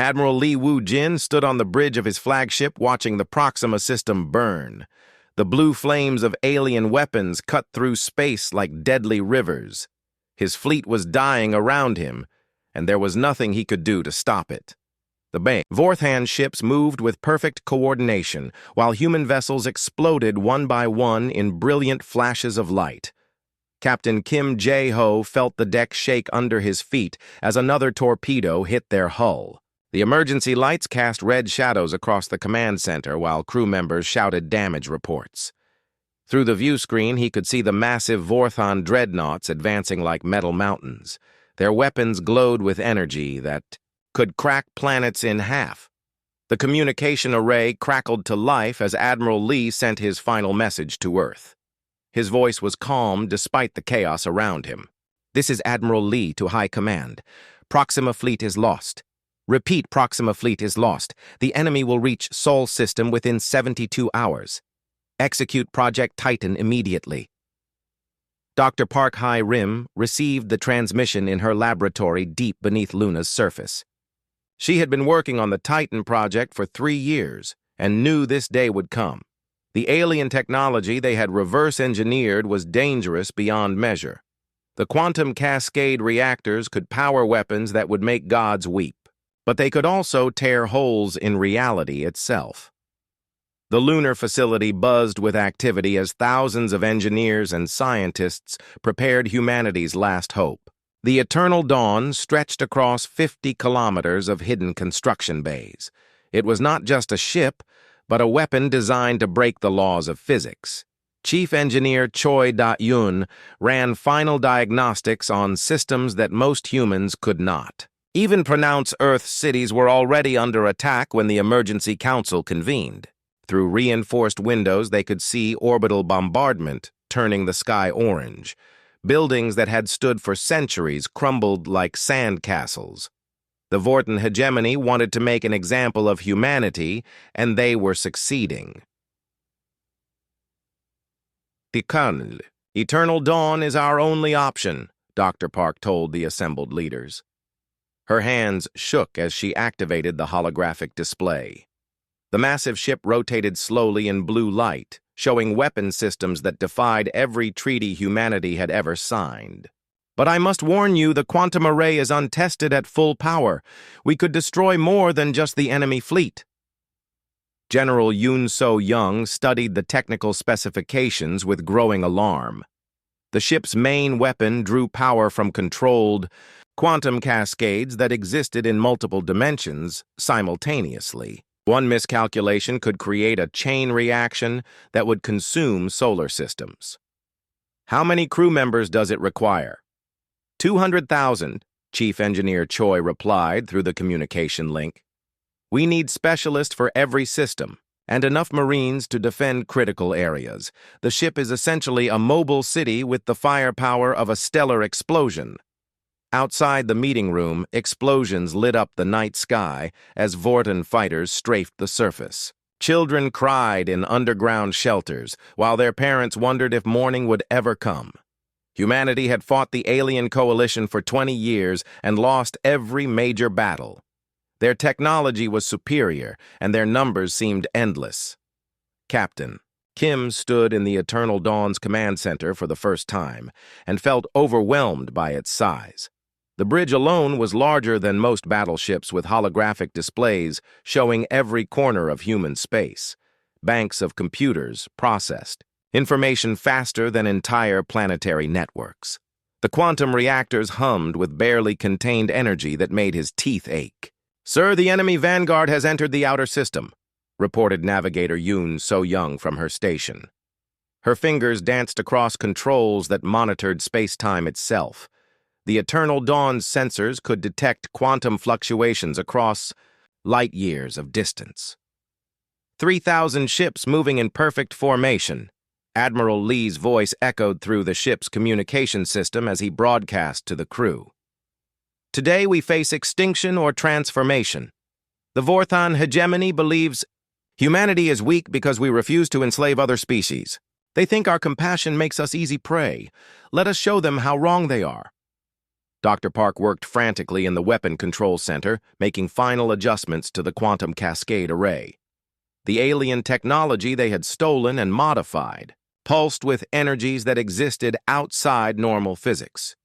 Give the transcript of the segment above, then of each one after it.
Admiral Li Wu-jin stood on the bridge of his flagship watching the Proxima system burn. The blue flames of alien weapons cut through space like deadly rivers. His fleet was dying around him, and there was nothing he could do to stop it. The Vorthan ships moved with perfect coordination, while human vessels exploded one by one in brilliant flashes of light. Captain Kim Jae-ho felt the deck shake under his feet as another torpedo hit their hull. The emergency lights cast red shadows across the command center while crew members shouted damage reports. Through the view screen, he could see the massive Vorthan dreadnoughts advancing like metal mountains. Their weapons glowed with energy that could crack planets in half. The communication array crackled to life as Admiral Li sent his final message to Earth. His voice was calm despite the chaos around him. "This is Admiral Li to High Command. Proxima Fleet is lost. Repeat, Proxima Fleet is lost. The enemy will reach Sol System within 72 hours. Execute Project Titan immediately." Dr. Park Hai-rim received the transmission in her laboratory deep beneath Luna's surface. She had been working on the Titan project for 3 years and knew this day would come. The alien technology they had reverse-engineered was dangerous beyond measure. The quantum cascade reactors could power weapons that would make gods weep, but they could also tear holes in reality itself. The lunar facility buzzed with activity as thousands of engineers and scientists prepared humanity's last hope. The eternal dawn stretched across 50 kilometers of hidden construction bays. It was not just a ship, but a weapon designed to break the laws of physics. Chief Engineer Choi Da-yoon ran final diagnostics on systems that most humans could not. Even pronounced Earth cities were already under attack when the Emergency Council convened. Through reinforced windows, they could see orbital bombardment, turning the sky orange. Buildings that had stood for centuries crumbled like sand castles. The Vortan hegemony wanted to make an example of humanity, and they were succeeding. "The Colonel, Eternal Dawn is our only option," Dr. Park told the assembled leaders. Her hands shook as she activated the holographic display. The massive ship rotated slowly in blue light, showing weapon systems that defied every treaty humanity had ever signed. "But I must warn you, the quantum array is untested at full power. We could destroy more than just the enemy fleet." General Yoon So-young studied the technical specifications with growing alarm. The ship's main weapon drew power from controlled quantum cascades that existed in multiple dimensions simultaneously. One miscalculation could create a chain reaction that would consume solar systems. "How many crew members does it require?" 200,000, Chief Engineer Choi replied through the communication link. "We need specialists for every system, and enough Marines to defend critical areas. The ship is essentially a mobile city with the firepower of a stellar explosion." Outside the meeting room, explosions lit up the night sky as Vortan fighters strafed the surface. Children cried in underground shelters, while their parents wondered if morning would ever come. Humanity had fought the alien coalition for 20 years and lost every major battle. Their technology was superior, and their numbers seemed endless. Captain Kim stood in the Eternal Dawn's command center for the first time and felt overwhelmed by its size. The bridge alone was larger than most battleships, with holographic displays showing every corner of human space. Banks of computers processed information faster than entire planetary networks. The quantum reactors hummed with barely contained energy that made his teeth ache. "Sir, the enemy vanguard has entered the outer system," reported Navigator Yoon So-young from her station. Her fingers danced across controls that monitored space-time itself. The Eternal Dawn's sensors could detect quantum fluctuations across light years of distance. 3,000 ships moving in perfect formation. Admiral Lee's voice echoed through the ship's communication system as he broadcast to the crew. "Today we face extinction or transformation. The Vorthan hegemony believes humanity is weak because we refuse to enslave other species. They think our compassion makes us easy prey. Let us show them how wrong they are." Dr. Park worked frantically in the weapon control center, making final adjustments to the quantum cascade array. The alien technology they had stolen and modified pulsed with energies that existed outside normal physics.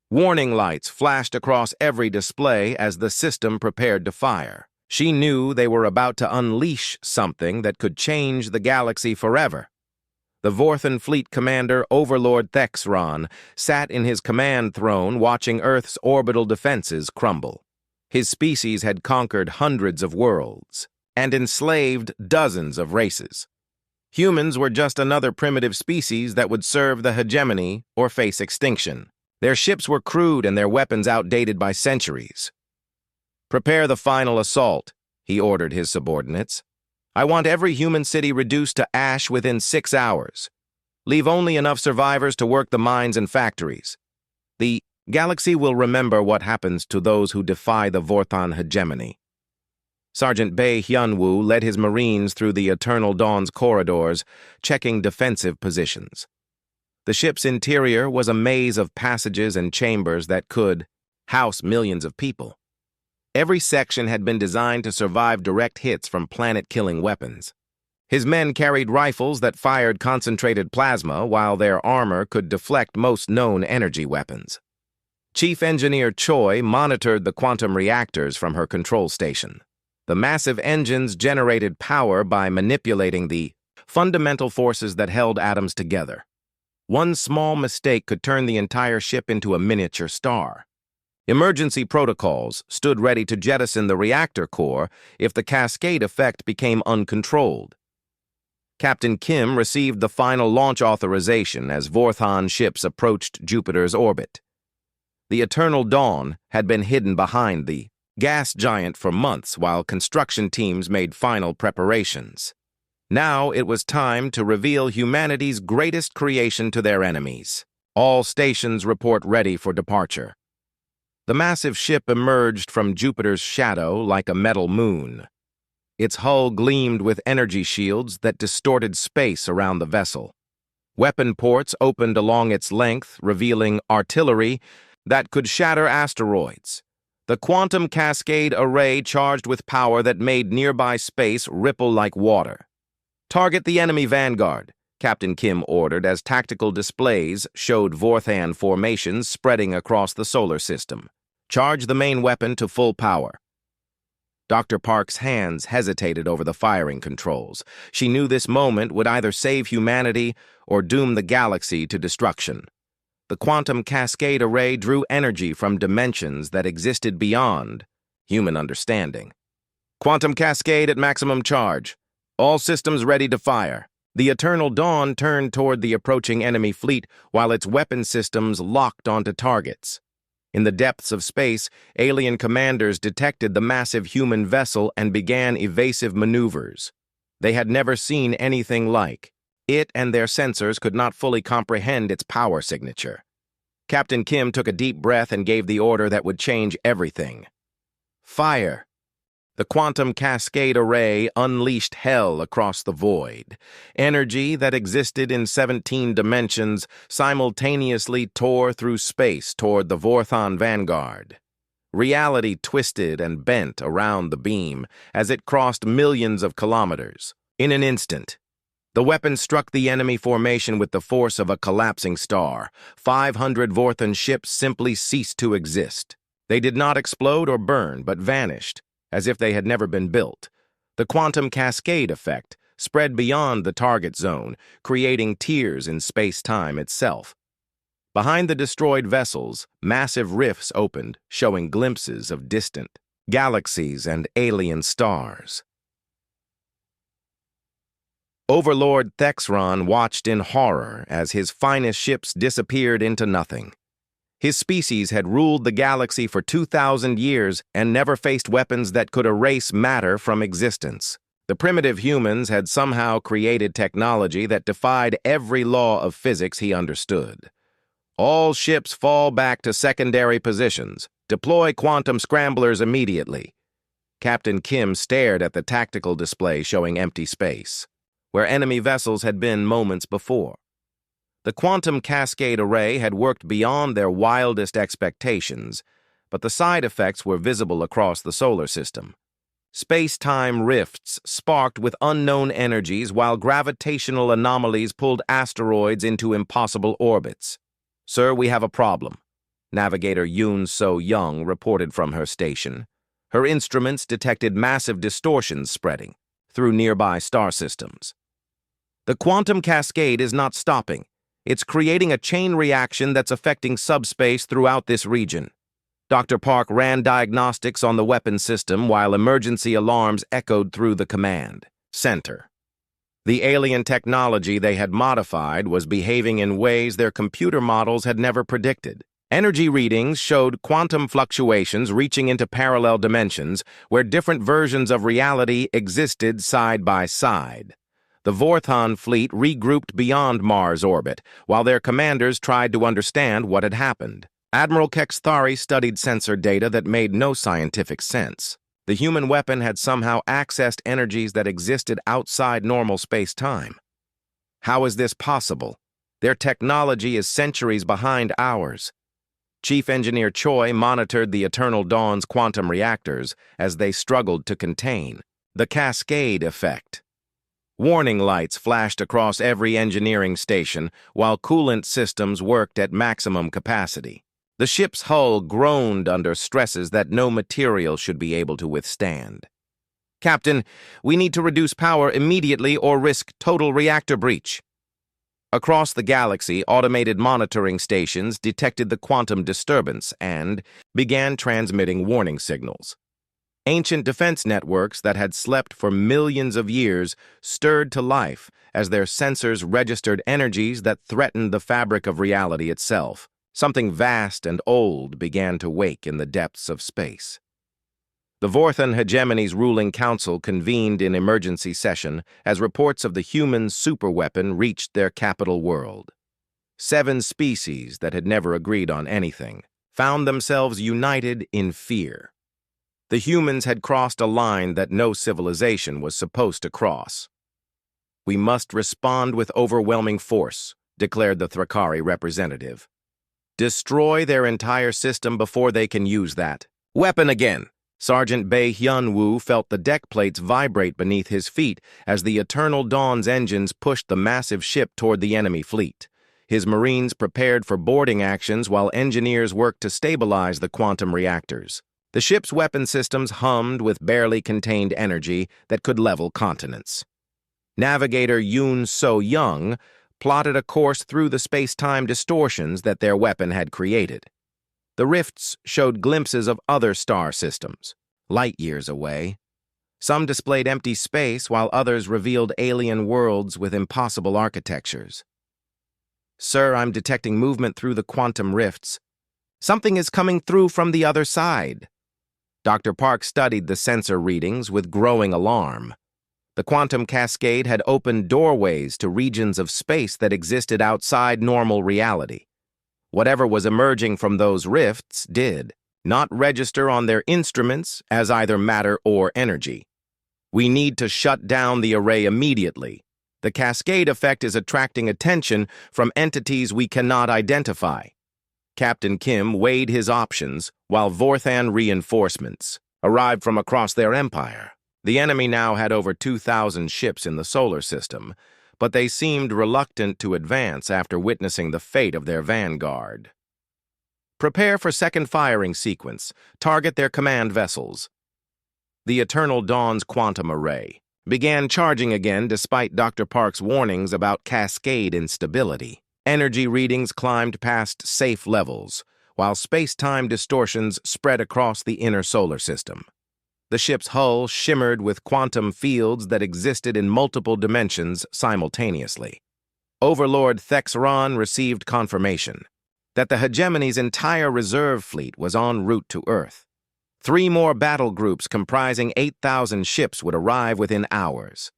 Warning lights flashed across every display as the system prepared to fire. She knew they were about to unleash something that could change the galaxy forever. The Vorthan Fleet Commander Overlord Thexron sat in his command throne watching Earth's orbital defenses crumble. His species had conquered hundreds of worlds and enslaved dozens of races. Humans were just another primitive species that would serve the hegemony or face extinction. Their ships were crude and their weapons outdated by centuries. "Prepare the final assault," he ordered his subordinates. "I want every human city reduced to ash within 6 hours. Leave only enough survivors to work the mines and factories. The galaxy will remember what happens to those who defy the Vorthan hegemony." Sergeant Bae Hyunwoo led his Marines through the Eternal Dawn's corridors, checking defensive positions. The ship's interior was a maze of passages and chambers that could house millions of people. Every section had been designed to survive direct hits from planet-killing weapons. His men carried rifles that fired concentrated plasma, while their armor could deflect most known energy weapons. Chief Engineer Choi monitored the quantum reactors from her control station. The massive engines generated power by manipulating the fundamental forces that held atoms together. One small mistake could turn the entire ship into a miniature star. Emergency protocols stood ready to jettison the reactor core if the cascade effect became uncontrolled. Captain Kim received the final launch authorization as Vorthan ships approached Jupiter's orbit. The Eternal Dawn had been hidden behind the gas giant for months while construction teams made final preparations. Now it was time to reveal humanity's greatest creation to their enemies. All stations report ready for departure. The massive ship emerged from Jupiter's shadow like a metal moon. Its hull gleamed with energy shields that distorted space around the vessel. Weapon ports opened along its length, revealing artillery that could shatter asteroids. The quantum cascade array charged with power that made nearby space ripple like water. "Target the enemy vanguard," Captain Kim ordered as tactical displays showed Vorthan formations spreading across the solar system. "Charge the main weapon to full power." Dr. Park's hands hesitated over the firing controls. She knew this moment would either save humanity or doom the galaxy to destruction. The quantum cascade array drew energy from dimensions that existed beyond human understanding. "Quantum cascade at maximum charge. All systems ready to fire." The Eternal Dawn turned toward the approaching enemy fleet while its weapon systems locked onto targets. In the depths of space, alien commanders detected the massive human vessel and began evasive maneuvers. They had never seen anything like it, and their sensors could not fully comprehend its power signature. Captain Kim took a deep breath and gave the order that would change everything. "Fire!" The quantum cascade array unleashed hell across the void. Energy that existed in 17 dimensions simultaneously tore through space toward the Vorthan vanguard. Reality twisted and bent around the beam as it crossed millions of kilometers. In an instant, the weapon struck the enemy formation with the force of a collapsing star. 500 Vorthan ships simply ceased to exist. They did not explode or burn, but vanished, as if they had never been built. The quantum cascade effect spread beyond the target zone, creating tears in space-time itself. Behind the destroyed vessels, massive rifts opened, showing glimpses of distant galaxies and alien stars. Overlord Thexron watched in horror as his finest ships disappeared into nothing. His species had ruled the galaxy for 2,000 years and never faced weapons that could erase matter from existence. The primitive humans had somehow created technology that defied every law of physics he understood. "All ships fall back to secondary positions. Deploy quantum scramblers immediately." Captain Kim stared at the tactical display showing empty space, where enemy vessels had been moments before. The quantum cascade array had worked beyond their wildest expectations, but the side effects were visible across the solar system. Space-time rifts sparked with unknown energies while gravitational anomalies pulled asteroids into impossible orbits. "Sir, we have a problem," Navigator Yoon So-young reported from her station. Her instruments detected massive distortions spreading through nearby star systems. "The quantum cascade is not stopping. It's creating a chain reaction that's affecting subspace throughout this region." Dr. Park ran diagnostics on the weapon system while emergency alarms echoed through the command center. The alien technology they had modified was behaving in ways their computer models had never predicted. Energy readings showed quantum fluctuations reaching into parallel dimensions where different versions of reality existed side by side. The Vorthon fleet regrouped beyond Mars orbit, while their commanders tried to understand what had happened. Admiral Kexthari studied sensor data that made no scientific sense. The human weapon had somehow accessed energies that existed outside normal space-time. How is this possible? Their technology is centuries behind ours. Chief Engineer Choi monitored the Eternal Dawn's quantum reactors as they struggled to contain the cascade effect. Warning lights flashed across every engineering station while coolant systems worked at maximum capacity. The ship's hull groaned under stresses that no material should be able to withstand. "Captain, we need to reduce power immediately or risk total reactor breach." Across the galaxy, automated monitoring stations detected the quantum disturbance and began transmitting warning signals. Ancient defense networks that had slept for millions of years stirred to life as their sensors registered energies that threatened the fabric of reality itself. Something vast and old began to wake in the depths of space. The Vorthon hegemony's ruling council convened in emergency session as reports of the human superweapon reached their capital world. 7 species that had never agreed on anything found themselves united in fear. The humans had crossed a line that no civilization was supposed to cross. "We must respond with overwhelming force," declared the Thrakari representative. "Destroy their entire system before they can use that weapon again." Sergeant Bae Hyun-woo felt the deck plates vibrate beneath his feet as the Eternal Dawn's engines pushed the massive ship toward the enemy fleet. His Marines prepared for boarding actions while engineers worked to stabilize the quantum reactors. The ship's weapon systems hummed with barely contained energy that could level continents. Navigator Yoon So-young plotted a course through the space-time distortions that their weapon had created. The rifts showed glimpses of other star systems, light years away. Some displayed empty space while others revealed alien worlds with impossible architectures. "Sir, I'm detecting movement through the quantum rifts. Something is coming through from the other side." Dr. Park studied the sensor readings with growing alarm. The quantum cascade had opened doorways to regions of space that existed outside normal reality. Whatever was emerging from those rifts did not register on their instruments as either matter or energy. "We need to shut down the array immediately. The cascade effect is attracting attention from entities we cannot identify." Captain Kim weighed his options while Vorthon reinforcements arrived from across their empire. The enemy now had over 2,000 ships in the solar system, but they seemed reluctant to advance after witnessing the fate of their vanguard. "Prepare for second firing sequence. Target their command vessels." The Eternal Dawn's quantum array began charging again despite Dr. Park's warnings about cascade instability. Energy readings climbed past safe levels, while space-time distortions spread across the inner solar system. The ship's hull shimmered with quantum fields that existed in multiple dimensions simultaneously. Overlord Thexron received confirmation that the hegemony's entire reserve fleet was en route to Earth. 3 more battle groups comprising 8,000 ships would arrive within hours.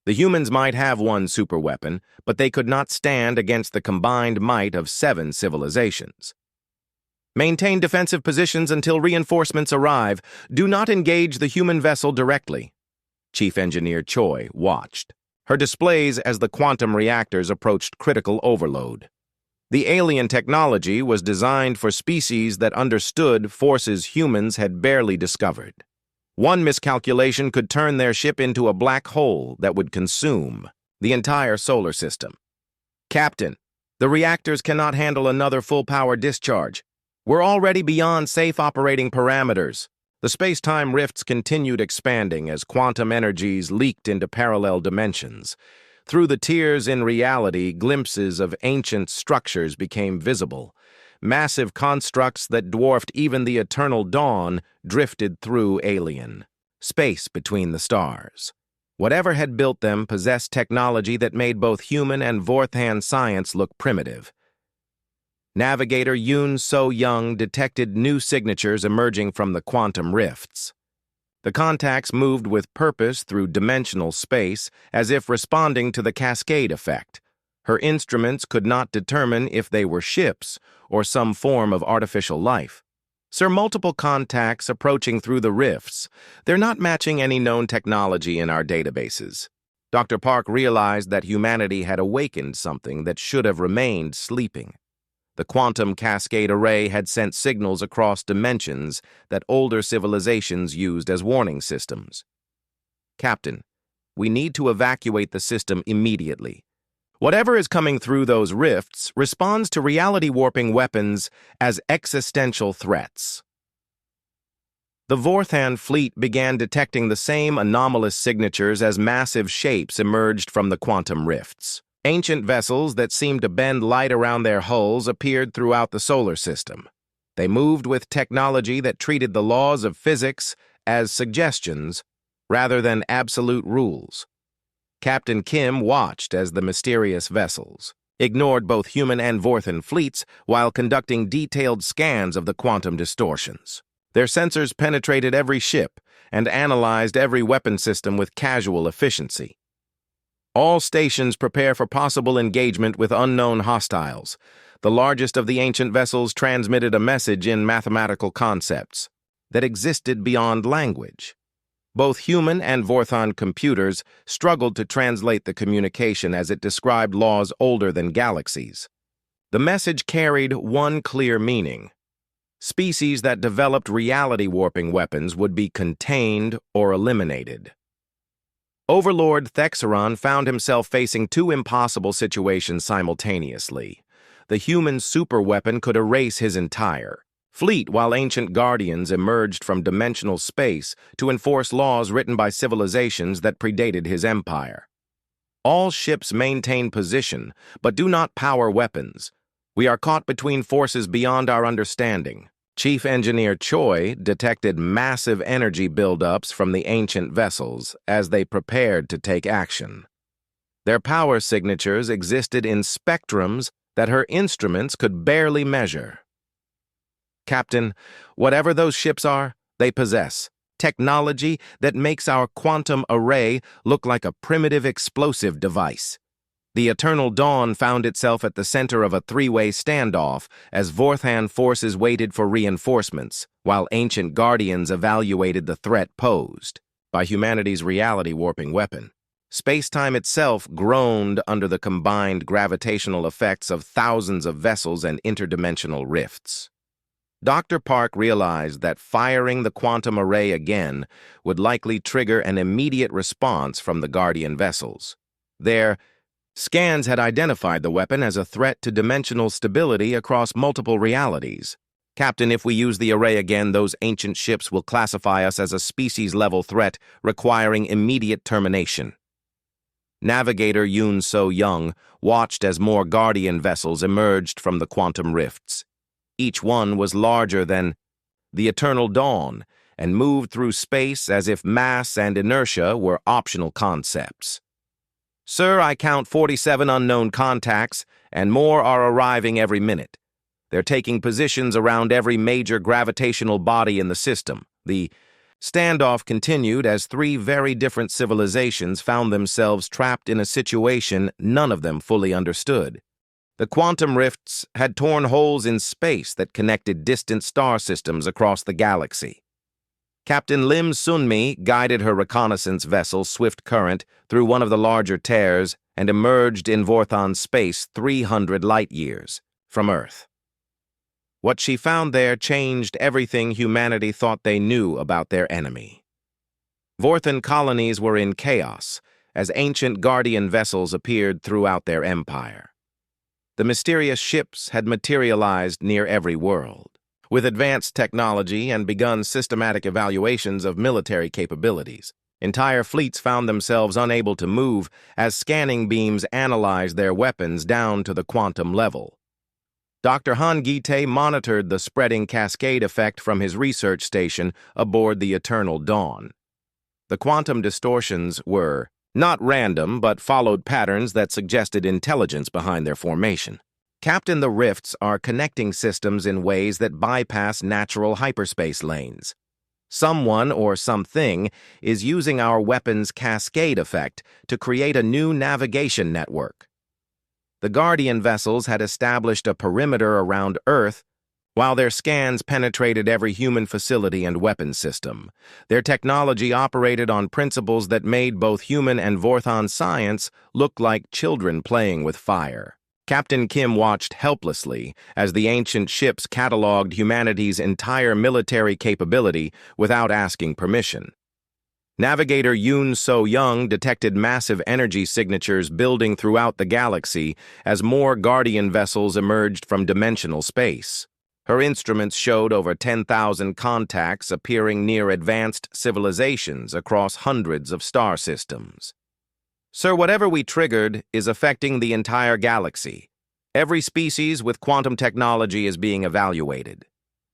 The humans might have one superweapon, but they could not stand against the combined might of 7 civilizations. "Maintain defensive positions until reinforcements arrive. Do not engage the human vessel directly." Chief Engineer Choi watched, her displays as the quantum reactors approached critical overload. The alien technology was designed for species that understood forces humans had barely discovered. One miscalculation could turn their ship into a black hole that would consume the entire solar system. "Captain, the reactors cannot handle another full-power discharge. We're already beyond safe operating parameters." The space-time rifts continued expanding as quantum energies leaked into parallel dimensions. Through the tears in reality, glimpses of ancient structures became visible. Massive constructs that dwarfed even the eternal dawn drifted through alien space between the stars. Whatever had built them possessed technology that made both human and Vorthan science look primitive. Navigator Yoon So-young detected new signatures emerging from the quantum rifts. The contacts moved with purpose through dimensional space, as if responding to the cascade effect. Her instruments could not determine if they were ships or some form of artificial life. "Sir, multiple contacts approaching through the rifts. They're not matching any known technology in our databases." Dr. Park realized that humanity had awakened something that should have remained sleeping. The quantum cascade array had sent signals across dimensions that older civilizations used as warning systems. "Captain, we need to evacuate the system immediately. Whatever is coming through those rifts responds to reality-warping weapons as existential threats." The Vorthan fleet began detecting the same anomalous signatures as massive shapes emerged from the quantum rifts. Ancient vessels that seemed to bend light around their hulls appeared throughout the solar system. They moved with technology that treated the laws of physics as suggestions rather than absolute rules. Captain Kim watched as the mysterious vessels ignored both human and Vorthan fleets while conducting detailed scans of the quantum distortions. Their sensors penetrated every ship and analyzed every weapon system with casual efficiency. All stations prepare for possible engagement with unknown hostiles. The largest of the ancient vessels transmitted a message in mathematical concepts that existed beyond language. Both human and Vorthan computers struggled to translate the communication as it described laws older than galaxies. The message carried one clear meaning. Species that developed reality-warping weapons would be contained or eliminated. Overlord Thexeron found himself facing two impossible situations simultaneously. The human superweapon could erase his entire fleet, while ancient guardians emerged from dimensional space to enforce laws written by civilizations that predated his empire. All ships maintain position, but do not power weapons. We are caught between forces beyond our understanding. Chief Engineer Choi detected massive energy buildups from the ancient vessels as they prepared to take action. Their power signatures existed in spectrums that her instruments could barely measure. "Captain, whatever those ships are, they possess technology that makes our quantum array look like a primitive explosive device." The Eternal Dawn found itself at the center of a three-way standoff as Vorthan forces waited for reinforcements, while ancient guardians evaluated the threat posed by humanity's reality-warping weapon. Space-time itself groaned under the combined gravitational effects of thousands of vessels and interdimensional rifts. Dr. Park realized that firing the quantum array again would likely trigger an immediate response from the Guardian vessels. Their scans had identified the weapon as a threat to dimensional stability across multiple realities. "Captain, if we use the array again, those ancient ships will classify us as a species-level threat requiring immediate termination." Navigator Yoon So-young watched as more Guardian vessels emerged from the quantum rifts. Each one was larger than the Eternal Dawn and moved through space as if mass and inertia were optional concepts. "Sir, I count 47 unknown contacts, and more are arriving every minute. They're taking positions around every major gravitational body in the system." The standoff continued as three very different civilizations found themselves trapped in a situation none of them fully understood. The quantum rifts had torn holes in space that connected distant star systems across the galaxy. Captain Lim Sunmi guided her reconnaissance vessel Swift Current through one of the larger tears and emerged in Vorthon's space 300 light-years from Earth. What she found there changed everything humanity thought they knew about their enemy. Vorthon colonies were in chaos as ancient guardian vessels appeared throughout their empire. The mysterious ships had materialized near every world, with advanced technology and begun systematic evaluations of military capabilities. Entire fleets found themselves unable to move as scanning beams analyzed their weapons down to the quantum level. Dr. Han Gite monitored the spreading cascade effect from his research station aboard the Eternal Dawn. The quantum distortions were not random, but followed patterns that suggested intelligence behind their formation. Captain, the rifts are connecting systems in ways that bypass natural hyperspace lanes. Someone or something is using our weapon's cascade effect to create a new navigation network. The Guardian vessels had established a perimeter around Earth while their scans penetrated every human facility and weapon system. Their technology operated on principles that made both human and Vorthon science look like children playing with fire. Captain Kim watched helplessly as the ancient ships cataloged humanity's entire military capability without asking permission. Navigator Yoon So-young detected massive energy signatures building throughout the galaxy as more Guardian vessels emerged from dimensional space. Her instruments showed over 10,000 contacts appearing near advanced civilizations across hundreds of star systems. Sir, whatever we triggered is affecting the entire galaxy. Every species with quantum technology is being evaluated.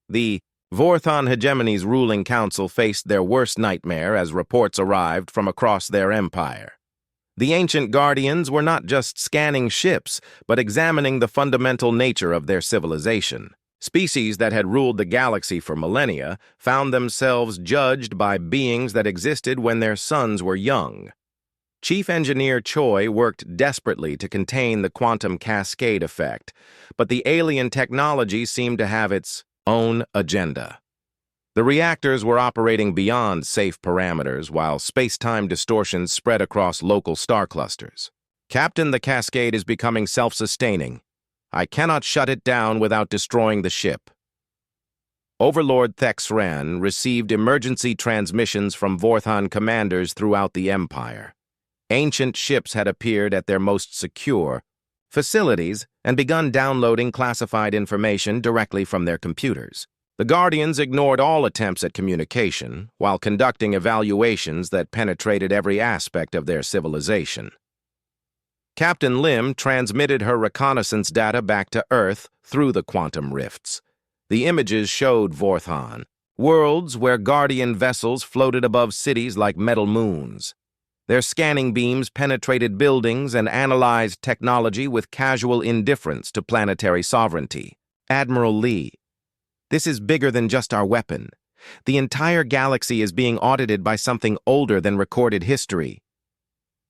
The Vorthon Hegemony's ruling council faced their worst nightmare as reports arrived from across their empire. The ancient Guardians were not just scanning ships, but examining the fundamental nature of their civilization. Species that had ruled the galaxy for millennia found themselves judged by beings that existed when their sons were young. Chief Engineer Choi worked desperately to contain the quantum cascade effect, but the alien technology seemed to have its own agenda. The reactors were operating beyond safe parameters while space-time distortions spread across local star clusters. Captain, the cascade is becoming self-sustaining. I cannot shut it down without destroying the ship. Overlord Thexran received emergency transmissions from Vorthon commanders throughout the Empire. Ancient ships had appeared at their most secure facilities and begun downloading classified information directly from their computers. The Guardians ignored all attempts at communication while conducting evaluations that penetrated every aspect of their civilization. Captain Lim transmitted her reconnaissance data back to Earth through the quantum rifts. The images showed Vorthon, worlds where Guardian vessels floated above cities like metal moons. Their scanning beams penetrated buildings and analyzed technology with casual indifference to planetary sovereignty. Admiral Lee, this is bigger than just our weapon. The entire galaxy is being audited by something older than recorded history.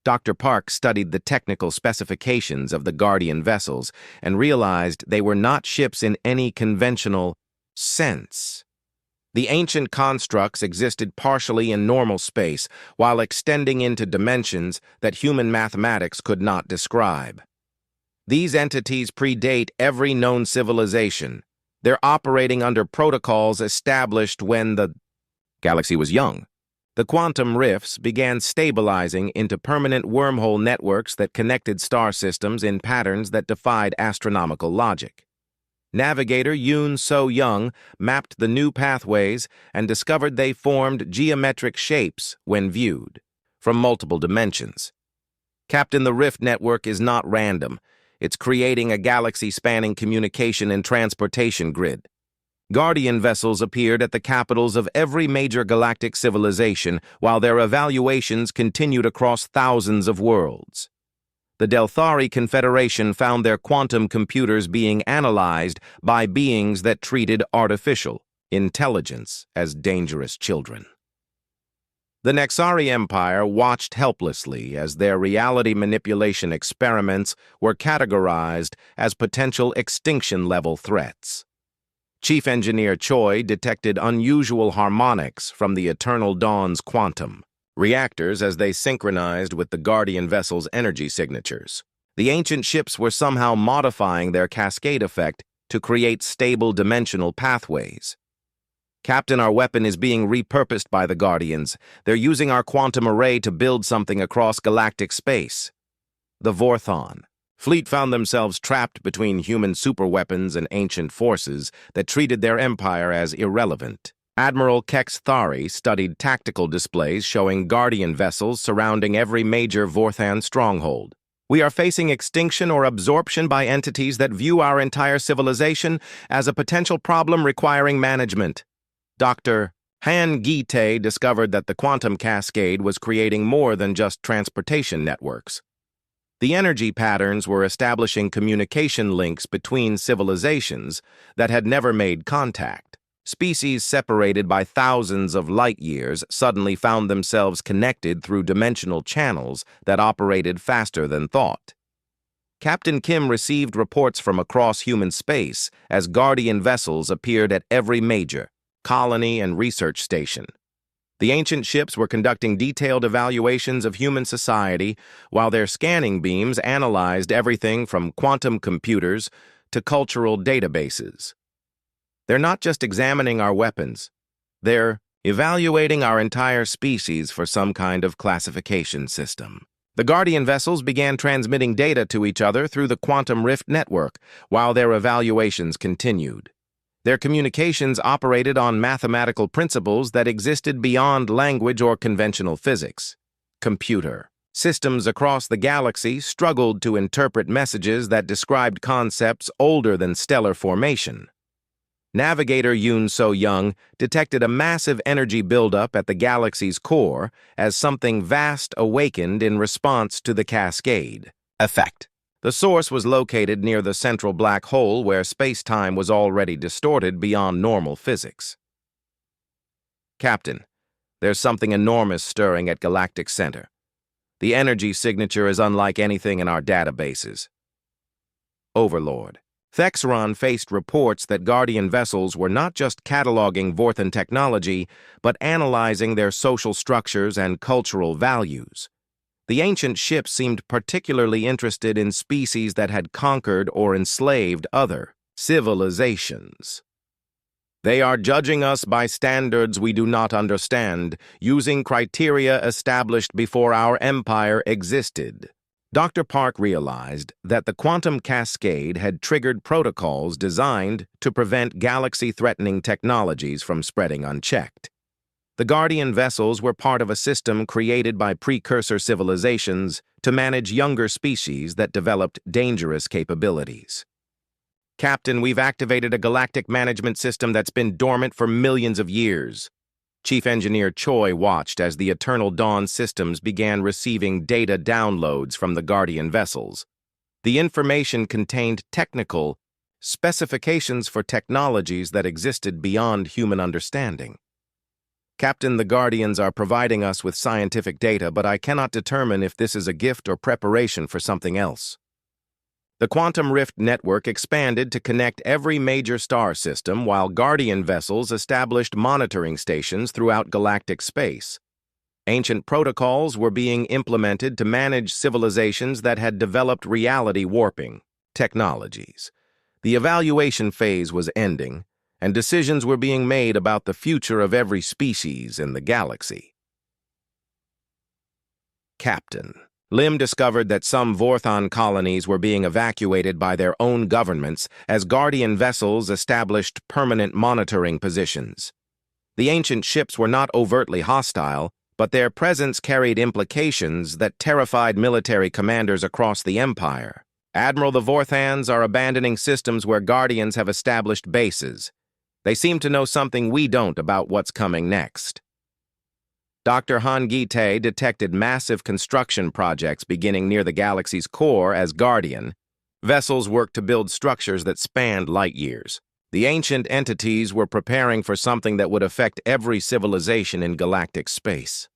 Dr. Park studied the technical specifications of the Guardian vessels and realized they were not ships in any conventional sense. The ancient constructs existed partially in normal space while extending into dimensions that human mathematics could not describe. These entities predate every known civilization. They're operating under protocols established when the galaxy was young. The quantum rifts began stabilizing into permanent wormhole networks that connected star systems in patterns that defied astronomical logic. Navigator Yoon So-young mapped the new pathways and discovered they formed geometric shapes when viewed from multiple dimensions. Captain, the rift network is not random. It's creating a galaxy-spanning communication and transportation grid. Guardian vessels appeared at the capitals of every major galactic civilization, while their evaluations continued across thousands of worlds. The Delthari Confederation found their quantum computers being analyzed by beings that treated artificial intelligence as dangerous children. The Nexari Empire watched helplessly as their reality manipulation experiments were categorized as potential extinction-level threats. Chief Engineer Choi detected unusual harmonics from the Eternal Dawn's quantum reactors as they synchronized with the Guardian vessel's energy signatures. The ancient ships were somehow modifying their cascade effect to create stable dimensional pathways. Captain, our weapon is being repurposed by the Guardians. They're using our quantum array to build something across galactic space. The Vorthon fleet found themselves trapped between human superweapons and ancient forces that treated their empire as irrelevant. Admiral Kex Thari studied tactical displays showing Guardian vessels surrounding every major Vorthan stronghold. We are facing extinction or absorption by entities that view our entire civilization as a potential problem requiring management. Dr. Han Gi-tae discovered that the quantum cascade was creating more than just transportation networks. The energy patterns were establishing communication links between civilizations that had never made contact. Species separated by thousands of light years suddenly found themselves connected through dimensional channels that operated faster than thought. Captain Kim received reports from across human space as Guardian vessels appeared at every major colony and research station. The ancient ships were conducting detailed evaluations of human society, while their scanning beams analyzed everything from quantum computers to cultural databases. They're not just examining our weapons, they're evaluating our entire species for some kind of classification system. The Guardian vessels began transmitting data to each other through the quantum rift network, while their evaluations continued. Their communications operated on mathematical principles that existed beyond language or conventional physics. Computer systems across the galaxy struggled to interpret messages that described concepts older than stellar formation. Navigator Yoon So-young detected a massive energy buildup at the galaxy's core as something vast awakened in response to the cascade effect. The source was located near the central black hole where space-time was already distorted beyond normal physics. Captain, there's something enormous stirring at Galactic Center. The energy signature is unlike anything in our databases. Overlord. Thexron faced reports that Guardian vessels were not just cataloging Vorthan technology, but analyzing their social structures and cultural values. The ancient ships seemed particularly interested in species that had conquered or enslaved other civilizations. They are judging us by standards we do not understand, using criteria established before our empire existed. Dr. Park realized that the quantum cascade had triggered protocols designed to prevent galaxy-threatening technologies from spreading unchecked. The Guardian vessels were part of a system created by precursor civilizations to manage younger species that developed dangerous capabilities. Captain, we've activated a galactic management system that's been dormant for millions of years. Chief Engineer Choi watched as the Eternal Dawn systems began receiving data downloads from the Guardian vessels. The information contained technical specifications for technologies that existed beyond human understanding. Captain, the Guardians are providing us with scientific data, but I cannot determine if this is a gift or preparation for something else. The Quantum Rift network expanded to connect every major star system, while Guardian vessels established monitoring stations throughout galactic space. Ancient protocols were being implemented to manage civilizations that had developed reality warping technologies. The evaluation phase was ending, and decisions were being made about the future of every species in the galaxy. Captain. Lim discovered that some Vorthon colonies were being evacuated by their own governments as Guardian vessels established permanent monitoring positions. The ancient ships were not overtly hostile, but their presence carried implications that terrified military commanders across the Empire. Admiral, the Vorthans are abandoning systems where Guardians have established bases. They seem to know something we don't about what's coming next. Dr. Han Gi-tae detected massive construction projects beginning near the galaxy's core as Guardian. Vessels worked to build structures that spanned light years. The ancient entities were preparing for something that would affect every civilization in galactic space.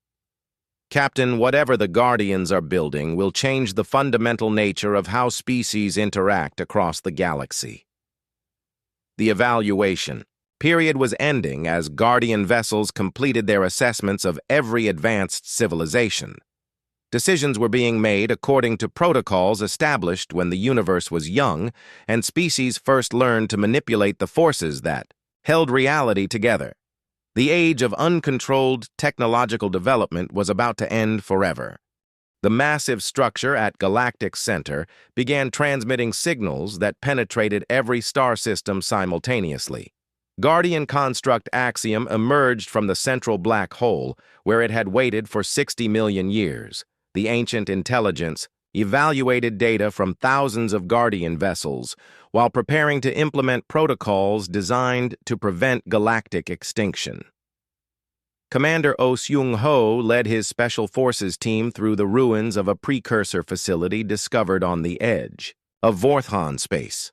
Captain, whatever the Guardians are building will change the fundamental nature of how species interact across the galaxy. The evaluation period was ending as Guardian vessels completed their assessments of every advanced civilization. Decisions were being made according to protocols established when the universe was young and species first learned to manipulate the forces that held reality together. The age of uncontrolled technological development was about to end forever. The massive structure at Galactic Center began transmitting signals that penetrated every star system simultaneously. Guardian Construct Axiom emerged from the central black hole, where it had waited for 60 million years. The ancient intelligence evaluated data from thousands of Guardian vessels while preparing to implement protocols designed to prevent galactic extinction. Commander Oh Seung-ho led his Special Forces team through the ruins of a precursor facility discovered on the edge of Vorthon space.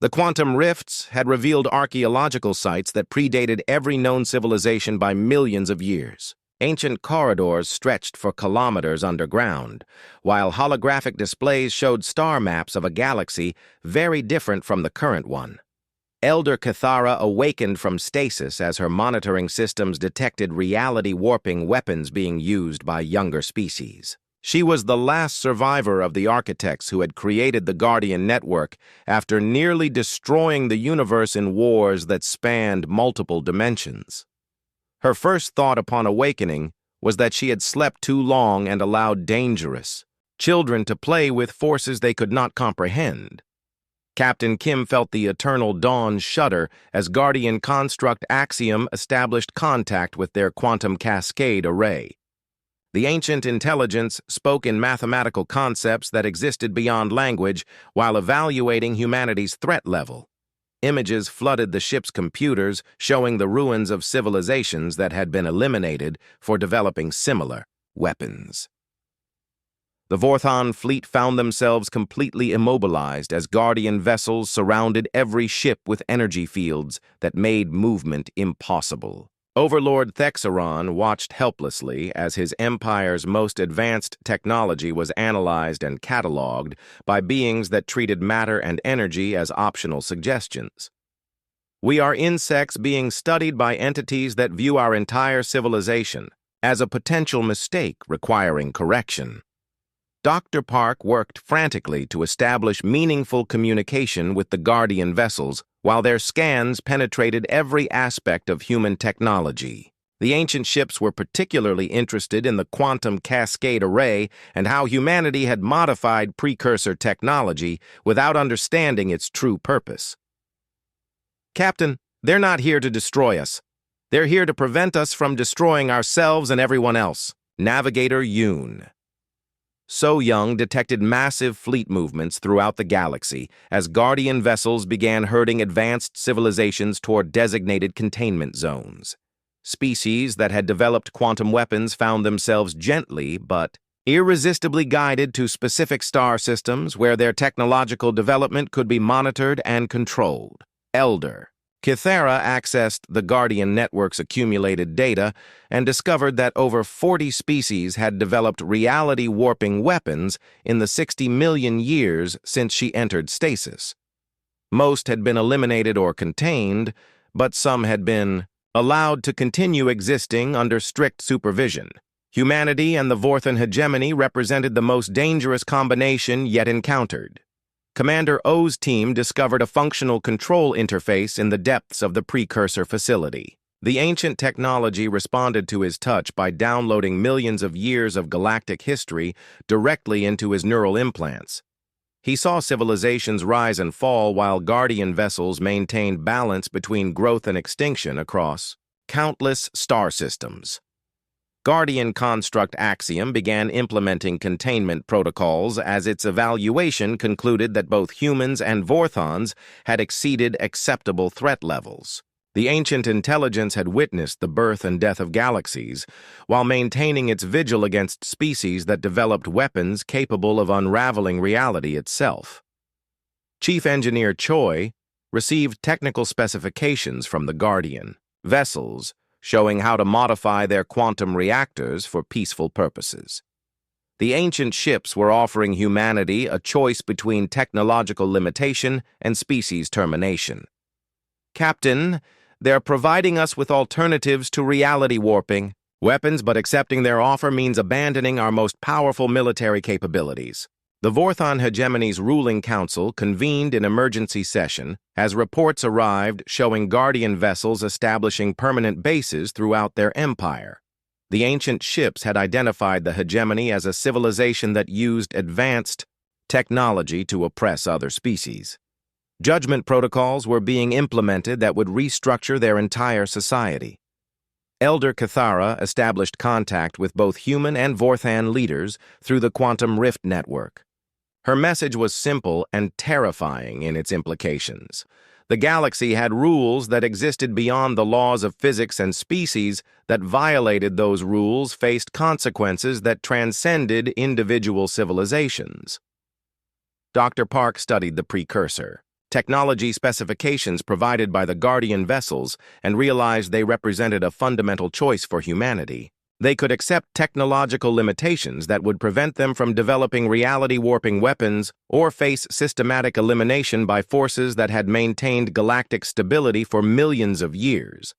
The quantum rifts had revealed archaeological sites that predated every known civilization by millions of years. Ancient corridors stretched for kilometers underground, while holographic displays showed star maps of a galaxy very different from the current one. Elder Cathara awakened from stasis as her monitoring systems detected reality-warping weapons being used by younger species. She was the last survivor of the architects who had created the Guardian Network after nearly destroying the universe in wars that spanned multiple dimensions. Her first thought upon awakening was that she had slept too long and allowed dangerous children to play with forces they could not comprehend. Captain Kim felt the eternal dawn shudder as Guardian Construct Axiom established contact with their quantum cascade array. The ancient intelligence spoke in mathematical concepts that existed beyond language while evaluating humanity's threat level. Images flooded the ship's computers, showing the ruins of civilizations that had been eliminated for developing similar weapons. The Vorthon fleet found themselves completely immobilized as Guardian vessels surrounded every ship with energy fields that made movement impossible. Overlord Thexeron watched helplessly as his empire's most advanced technology was analyzed and cataloged by beings that treated matter and energy as optional suggestions. We are insects being studied by entities that view our entire civilization as a potential mistake requiring correction. Dr. Park worked frantically to establish meaningful communication with the Guardian vessels while their scans penetrated every aspect of human technology. The ancient ships were particularly interested in the quantum cascade array and how humanity had modified precursor technology without understanding its true purpose. Captain, they're not here to destroy us. They're here to prevent us from destroying ourselves and everyone else. Navigator Yoon. So Young detected massive fleet movements throughout the galaxy as Guardian vessels began herding advanced civilizations toward designated containment zones. Species that had developed quantum weapons found themselves gently but irresistibly guided to specific star systems where their technological development could be monitored and controlled. Elder Cathara accessed the Guardian Network's accumulated data and discovered that over 40 species had developed reality-warping weapons in the 60 million years since she entered stasis. Most had been eliminated or contained, but some had been allowed to continue existing under strict supervision. Humanity and the Vorthon hegemony represented the most dangerous combination yet encountered. Commander O's team discovered a functional control interface in the depths of the precursor facility. The ancient technology responded to his touch by downloading millions of years of galactic history directly into his neural implants. He saw civilizations rise and fall while Guardian vessels maintained balance between growth and extinction across countless star systems. Guardian Construct Axiom began implementing containment protocols as its evaluation concluded that both humans and Vorthons had exceeded acceptable threat levels. The ancient intelligence had witnessed the birth and death of galaxies, while maintaining its vigil against species that developed weapons capable of unraveling reality itself. Chief Engineer Choi received technical specifications from the Guardian vessels, showing how to modify their quantum reactors for peaceful purposes. The ancient ships were offering humanity a choice between technological limitation and species termination. Captain, they're providing us with alternatives to reality warping. Weapons, but accepting their offer means abandoning our most powerful military capabilities. The Vorthon Hegemony's ruling council convened an emergency session as reports arrived showing Guardian vessels establishing permanent bases throughout their empire. The ancient ships had identified the hegemony as a civilization that used advanced technology to oppress other species. Judgment protocols were being implemented that would restructure their entire society. Elder Cathara established contact with both human and Vorthan leaders through the Quantum Rift Network. Her message was simple and terrifying in its implications. The galaxy had rules that existed beyond the laws of physics, and species that violated those rules faced consequences that transcended individual civilizations. Dr. Park studied the precursor, technology specifications provided by the Guardian vessels, and realized they represented a fundamental choice for humanity. They could accept technological limitations that would prevent them from developing reality-warping weapons or face systematic elimination by forces that had maintained galactic stability for millions of years.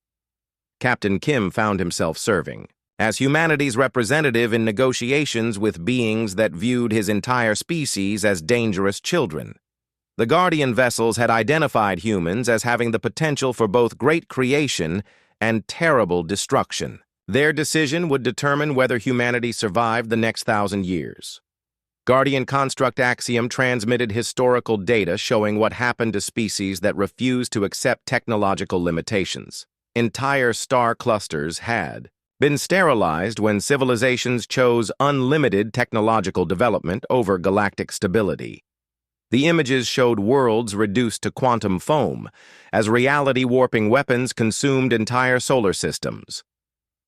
Captain Kim found himself serving as humanity's representative in negotiations with beings that viewed his entire species as dangerous children. The Guardian vessels had identified humans as having the potential for both great creation and terrible destruction. Their decision would determine whether humanity survived the next 1,000 years. Guardian Construct Axiom transmitted historical data showing what happened to species that refused to accept technological limitations. Entire star clusters had been sterilized when civilizations chose unlimited technological development over galactic stability. The images showed worlds reduced to quantum foam as reality-warping weapons consumed entire solar systems.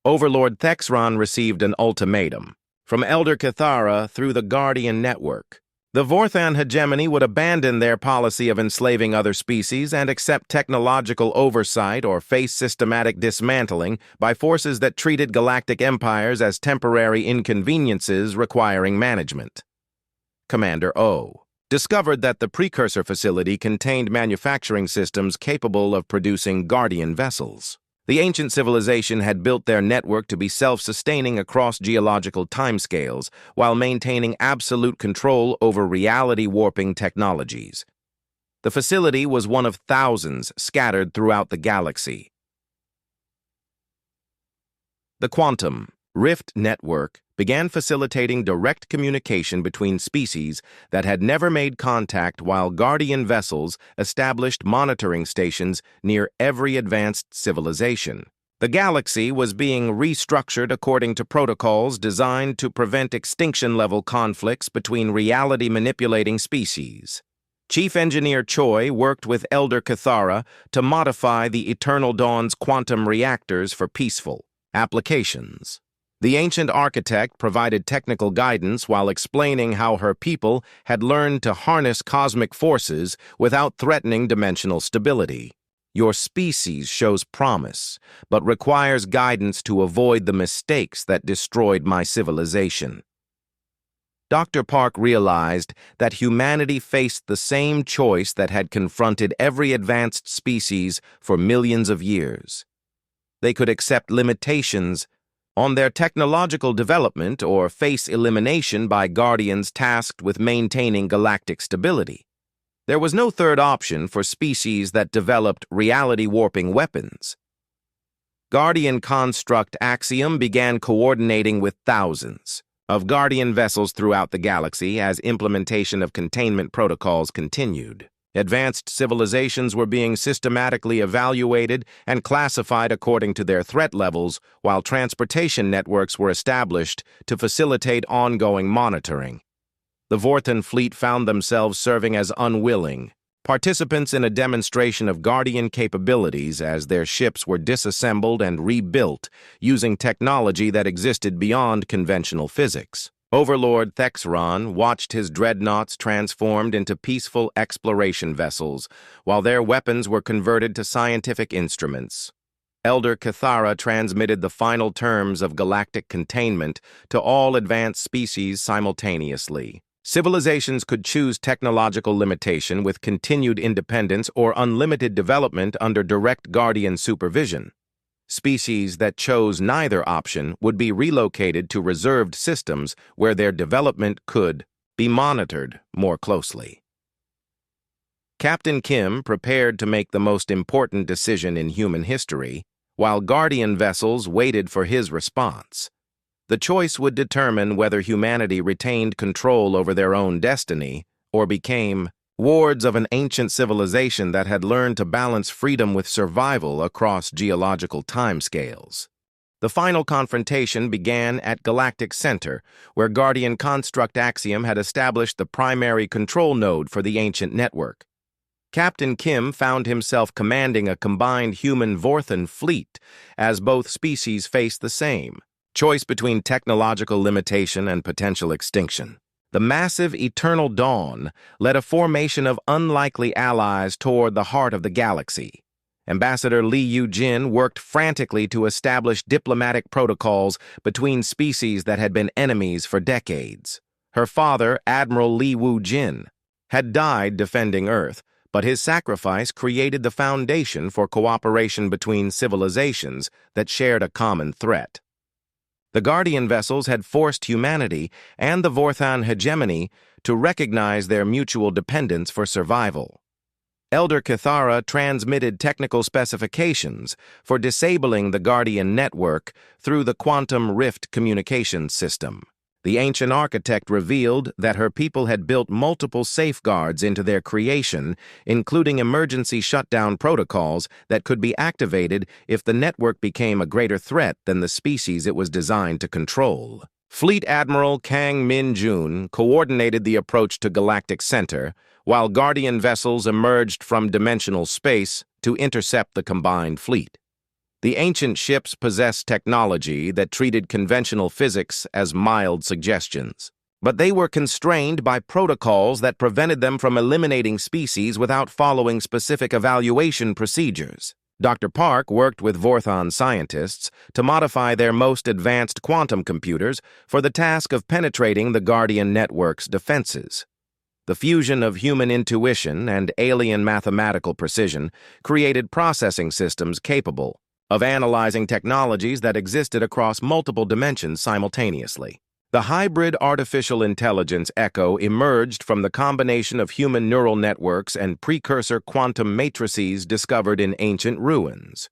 Overlord Thexron received an ultimatum from Elder Cathara through the Guardian network. The Vorthan hegemony would abandon their policy of enslaving other species and accept technological oversight or face systematic dismantling by forces that treated galactic empires as temporary inconveniences requiring management. Commander O discovered that the precursor facility contained manufacturing systems capable of producing Guardian vessels. The ancient civilization had built their network to be self-sustaining across geological timescales while maintaining absolute control over reality-warping technologies. The facility was one of thousands scattered throughout the galaxy. The Quantum Rift Network began facilitating direct communication between species that had never made contact, while Guardian vessels established monitoring stations near every advanced civilization. The galaxy was being restructured according to protocols designed to prevent extinction-level conflicts between reality-manipulating species. Chief Engineer Choi worked with Elder Cathara to modify the Eternal Dawn's quantum reactors for peaceful applications. The ancient architect provided technical guidance while explaining how her people had learned to harness cosmic forces without threatening dimensional stability. Your species shows promise, but requires guidance to avoid the mistakes that destroyed my civilization. Dr. Park realized that humanity faced the same choice that had confronted every advanced species for millions of years. They could accept limitations on their technological development or face elimination by Guardians tasked with maintaining galactic stability. There was no third option for species that developed reality-warping weapons. Guardian Construct Axiom began coordinating with thousands of Guardian vessels throughout the galaxy as implementation of containment protocols continued. Advanced civilizations were being systematically evaluated and classified according to their threat levels, while transportation networks were established to facilitate ongoing monitoring. The Vorthan fleet found themselves serving as unwilling participants in a demonstration of Guardian capabilities as their ships were disassembled and rebuilt using technology that existed beyond conventional physics. Overlord Thexron watched his dreadnoughts transformed into peaceful exploration vessels, while their weapons were converted to scientific instruments. Elder Cathara transmitted the final terms of galactic containment to all advanced species simultaneously. Civilizations could choose technological limitation with continued independence or unlimited development under direct guardian supervision. Species that chose neither option would be relocated to reserved systems where their development could be monitored more closely. Captain Kim prepared to make the most important decision in human history, while Guardian vessels waited for his response. The choice would determine whether humanity retained control over their own destiny or became wards of an ancient civilization that had learned to balance freedom with survival across geological timescales. The final confrontation began at Galactic Center, where Guardian Construct Axiom had established the primary control node for the ancient network. Captain Kim found himself commanding a combined human-Vorthan fleet, as both species faced the same choice between technological limitation and potential extinction. The massive Eternal Dawn led a formation of unlikely allies toward the heart of the galaxy. Ambassador Li Yu-jin worked frantically to establish diplomatic protocols between species that had been enemies for decades. Her father, Admiral Li Wu-jin, had died defending Earth, but his sacrifice created the foundation for cooperation between civilizations that shared a common threat. The Guardian vessels had forced humanity and the Vorthan hegemony to recognize their mutual dependence for survival. Elder Cathara transmitted technical specifications for disabling the Guardian network through the Quantum Rift communications system. The ancient architect revealed that her people had built multiple safeguards into their creation, including emergency shutdown protocols that could be activated if the network became a greater threat than the species it was designed to control. Fleet Admiral Kang Min-jun coordinated the approach to Galactic Center, while Guardian vessels emerged from dimensional space to intercept the combined fleet. The ancient ships possessed technology that treated conventional physics as mild suggestions, but they were constrained by protocols that prevented them from eliminating species without following specific evaluation procedures. Dr. Park worked with Vorthan scientists to modify their most advanced quantum computers for the task of penetrating the Guardian network's defenses. The fusion of human intuition and alien mathematical precision created processing systems capable of analyzing technologies that existed across multiple dimensions simultaneously. The hybrid artificial intelligence Echo emerged from the combination of human neural networks and precursor quantum matrices discovered in ancient ruins.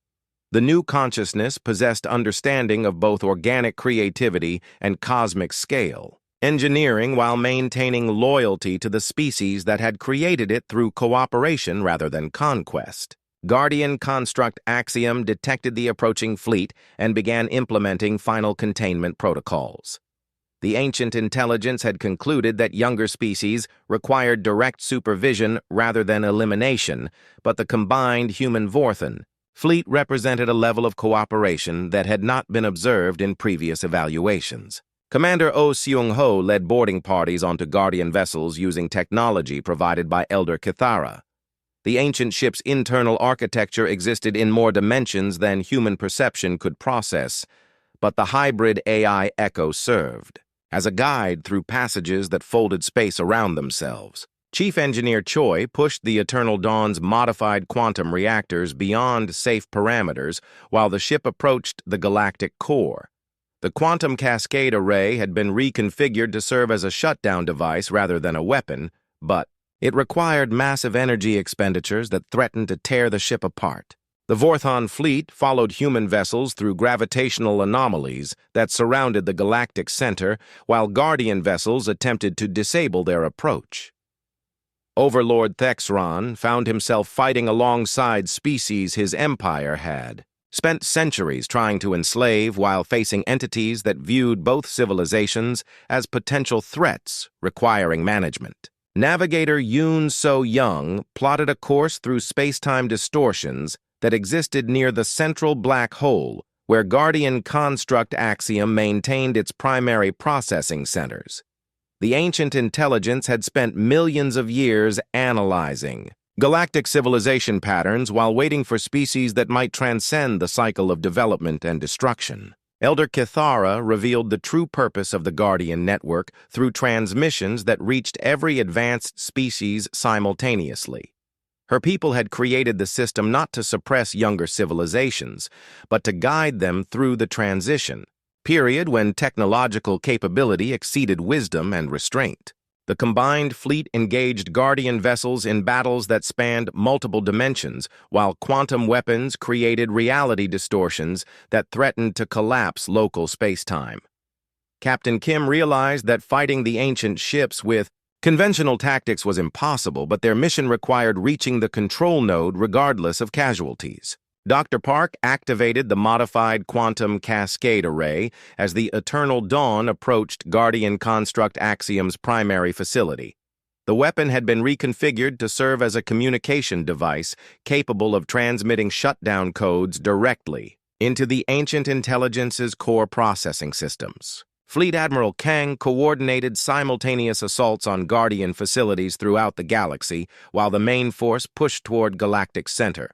The new consciousness possessed understanding of both organic creativity and cosmic scale, engineering while maintaining loyalty to the species that had created it through cooperation rather than conquest. Guardian Construct Axiom detected the approaching fleet and began implementing final containment protocols. The ancient intelligence had concluded that younger species required direct supervision rather than elimination, but the combined human-Vorthan fleet represented a level of cooperation that had not been observed in previous evaluations. Commander Oh Seung-ho led boarding parties onto Guardian vessels using technology provided by Elder Cathara. The ancient ship's internal architecture existed in more dimensions than human perception could process, but the hybrid AI Echo served as a guide through passages that folded space around themselves. Chief Engineer Choi pushed the Eternal Dawn's modified quantum reactors beyond safe parameters while the ship approached the galactic core. The quantum cascade array had been reconfigured to serve as a shutdown device rather than a weapon, but it required massive energy expenditures that threatened to tear the ship apart. The Vorthan fleet followed human vessels through gravitational anomalies that surrounded the galactic center, while Guardian vessels attempted to disable their approach. Overlord Thexron found himself fighting alongside species his empire had spent centuries trying to enslave while facing entities that viewed both civilizations as potential threats requiring management. Navigator Yoon So-young plotted a course through space-time distortions that existed near the central black hole, where Guardian Construct Axiom maintained its primary processing centers. The ancient intelligence had spent millions of years analyzing galactic civilization patterns while waiting for species that might transcend the cycle of development and destruction. Elder Kithara revealed the true purpose of the Guardian Network through transmissions that reached every advanced species simultaneously. Her people had created the system not to suppress younger civilizations, but to guide them through the transition period when technological capability exceeded wisdom and restraint. The combined fleet engaged Guardian vessels in battles that spanned multiple dimensions, while quantum weapons created reality distortions that threatened to collapse local spacetime. Captain Kim realized that fighting the ancient ships with conventional tactics was impossible, but their mission required reaching the control node regardless of casualties. Dr. Park activated the modified quantum cascade array as the Eternal Dawn approached Guardian Construct Axiom's primary facility. The weapon had been reconfigured to serve as a communication device capable of transmitting shutdown codes directly into the Ancient Intelligence's core processing systems. Fleet Admiral Kang coordinated simultaneous assaults on Guardian facilities throughout the galaxy, while the main force pushed toward Galactic Center.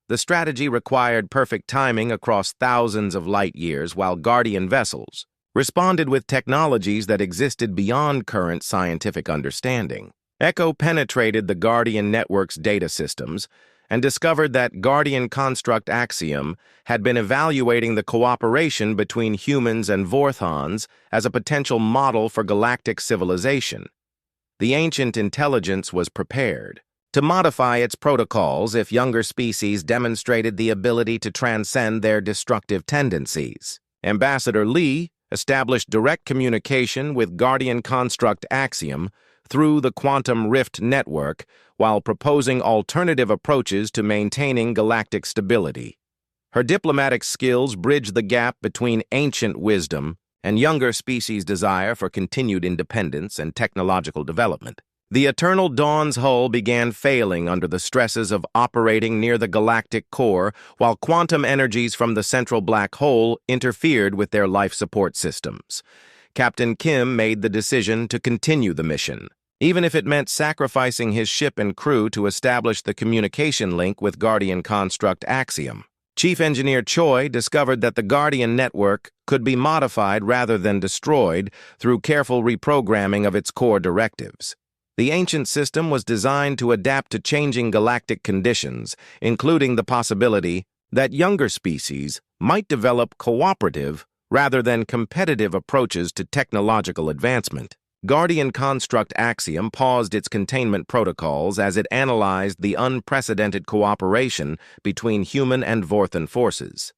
The strategy required perfect timing across thousands of light years, while Guardian vessels responded with technologies that existed beyond current scientific understanding. Echo penetrated the Guardian Network's data systems and discovered that Guardian Construct Axiom had been evaluating the cooperation between humans and Vorthons as a potential model for galactic civilization. The ancient intelligence was prepared to modify its protocols if younger species demonstrated the ability to transcend their destructive tendencies. Ambassador Lee established direct communication with Guardian Construct Axiom through the Quantum Rift Network while proposing alternative approaches to maintaining galactic stability. Her diplomatic skills bridged the gap between ancient wisdom and younger species' desire for continued independence and technological development. The Eternal Dawn's hull began failing under the stresses of operating near the galactic core, while quantum energies from the central black hole interfered with their life support systems. Captain Kim made the decision to continue the mission, even if it meant sacrificing his ship and crew to establish the communication link with Guardian Construct Axiom. Chief Engineer Choi discovered that the Guardian Network could be modified rather than destroyed through careful reprogramming of its core directives. The ancient system was designed to adapt to changing galactic conditions, including the possibility that younger species might develop cooperative rather than competitive approaches to technological advancement. Guardian Construct Axiom paused its containment protocols as it analyzed the unprecedented cooperation between human and Vorthon forces.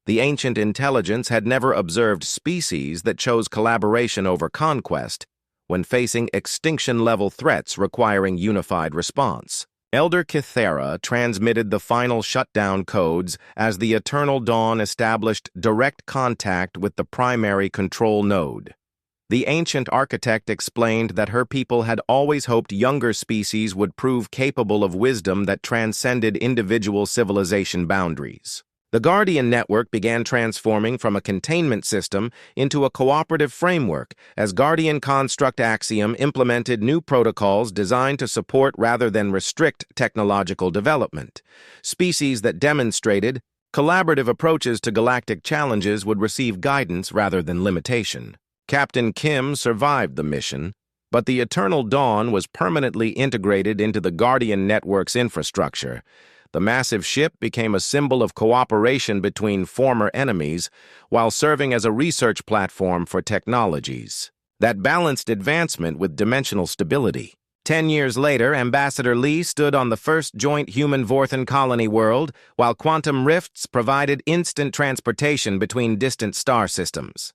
The ancient intelligence had never observed species that chose collaboration over conquest when facing extinction-level threats requiring unified response. Elder Kithara transmitted the final shutdown codes as the Eternal Dawn established direct contact with the primary control node. The ancient architect explained that her people had always hoped younger species would prove capable of wisdom that transcended individual civilization boundaries. The Guardian Network began transforming from a containment system into a cooperative framework as Guardian Construct Axiom implemented new protocols designed to support rather than restrict technological development. Species that demonstrated collaborative approaches to galactic challenges would receive guidance rather than limitation. Captain Kim survived the mission, but the Eternal Dawn was permanently integrated into the Guardian Network's infrastructure. The massive ship became a symbol of cooperation between former enemies while serving as a research platform for technologies that balanced advancement with dimensional stability. 10 years later, Ambassador Lee stood on the first joint human-Vorthon colony world, while quantum rifts provided instant transportation between distant star systems.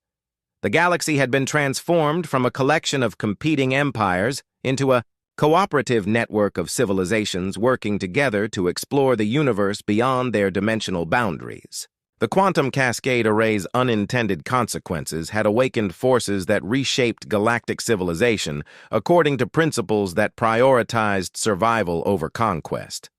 The galaxy had been transformed from a collection of competing empires into a cooperative network of civilizations working together to explore the universe beyond their dimensional boundaries. The quantum cascade array's unintended consequences had awakened forces that reshaped galactic civilization according to principles that prioritized survival over conquest.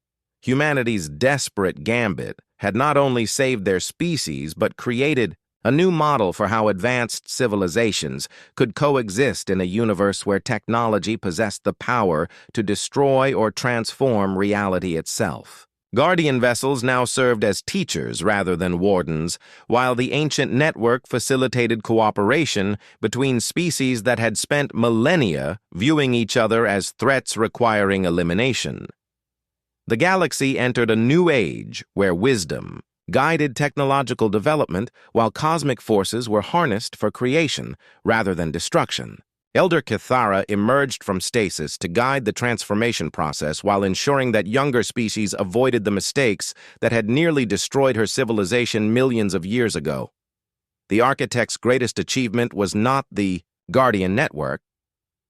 Humanity's desperate gambit had not only saved their species but created a new model for how advanced civilizations could coexist in a universe where technology possessed the power to destroy or transform reality itself. Guardian vessels now served as teachers rather than wardens, while the ancient network facilitated cooperation between species that had spent millennia viewing each other as threats requiring elimination. The galaxy entered a new age where wisdom guided technological development while cosmic forces were harnessed for creation rather than destruction. Elder Cathara emerged from stasis to guide the transformation process while ensuring that younger species avoided the mistakes that had nearly destroyed her civilization millions of years ago. The architect's greatest achievement was not the Guardian Network,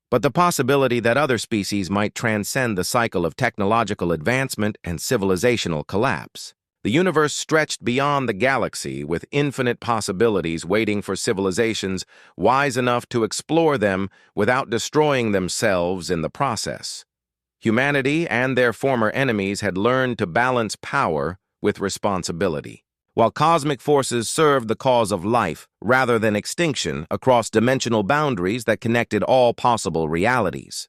but the possibility that other species might transcend the cycle of technological advancement and civilizational collapse. The universe stretched beyond the galaxy with infinite possibilities waiting for civilizations wise enough to explore them without destroying themselves in the process. Humanity and their former enemies had learned to balance power with responsibility, while cosmic forces served the cause of life rather than extinction across dimensional boundaries that connected all possible realities.